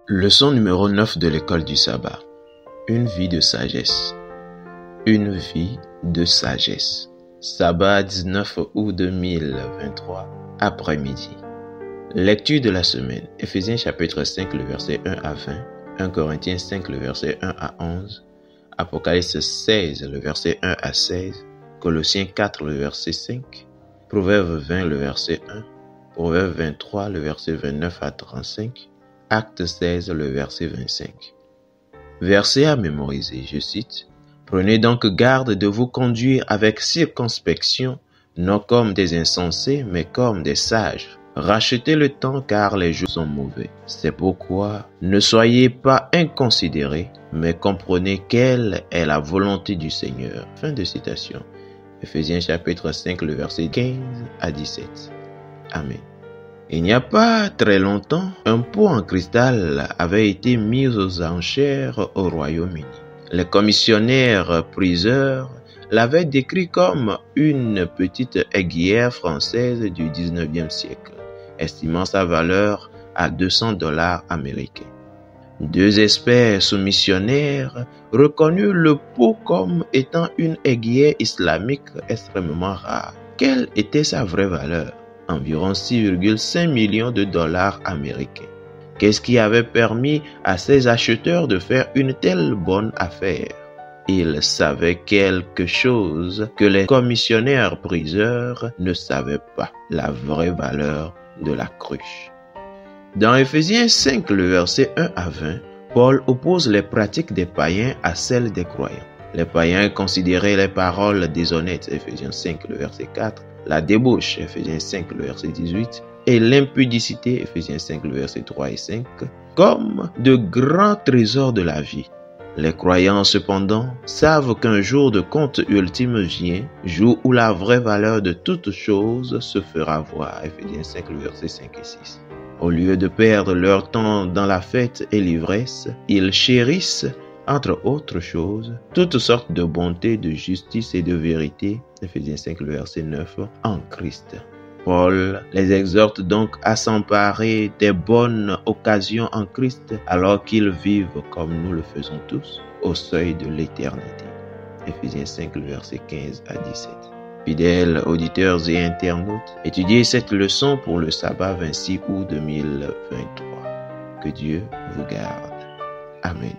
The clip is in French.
Leçon numéro 9 de l'école du sabbat. Une vie de sagesse. Une vie de sagesse. Sabbat 19 août 2023, après-midi. Lecture de la semaine. Éphésiens chapitre 5, le verset 1 à 20. 1 Corinthiens 5, le verset 1 à 11. Apocalypse 16, le verset 1 à 16. Colossiens 4, le verset 5. Proverbe 20, le verset 1. Proverbe 23, le verset 29 à 35. Acte 16, le verset 25. Verset à mémoriser, je cite. « Prenez donc garde de vous conduire avec circonspection, non comme des insensés, mais comme des sages. Rachetez le temps car les jours sont mauvais. C'est pourquoi ne soyez pas inconsidérés, mais comprenez quelle est la volonté du Seigneur. » Fin de citation. Éphésiens chapitre 5, le verset 15 à 17. Amen. Il n'y a pas très longtemps, un pot en cristal avait été mis aux enchères au Royaume-Uni. Les commissionnaires priseurs l'avaient décrit comme une petite aiguillère française du 19e siècle, estimant sa valeur à $200 américains. Deux experts soumissionnaires reconnurent le pot comme étant une aiguillère islamique extrêmement rare. Quelle était sa vraie valeur? Environ 6,5 millions de dollars américains. Qu'est-ce qui avait permis à ces acheteurs de faire une telle bonne affaire? Ils savaient quelque chose que les commissionnaires priseurs ne savaient pas, la vraie valeur de la cruche. Dans Éphésiens 5, le verset 1 à 20, Paul oppose les pratiques des païens à celles des croyants. Les païens considéraient les paroles déshonnêtes, Éphésiens 5, le verset 4, la débauche, Éphésiens 5, le verset 18, et l'impudicité, Éphésiens 5, le verset 3 et 5, comme de grands trésors de la vie. Les croyants, cependant, savent qu'un jour de compte ultime vient, jour où la vraie valeur de toute chose se fera voir, Éphésiens 5, le verset 5 et 6. Au lieu de perdre leur temps dans la fête et l'ivresse, ils chérissent, entre autres choses, toutes sortes de bonté, de justice et de vérité, Éphésiens 5, le verset 9, en Christ. Paul les exhorte donc à s'emparer des bonnes occasions en Christ alors qu'ils vivent comme nous le faisons tous, au seuil de l'éternité. Éphésiens 5, le verset 15 à 17. Fidèles auditeurs et internautes, étudiez cette leçon pour le sabbat 26 août 2023. Que Dieu vous garde. Amen.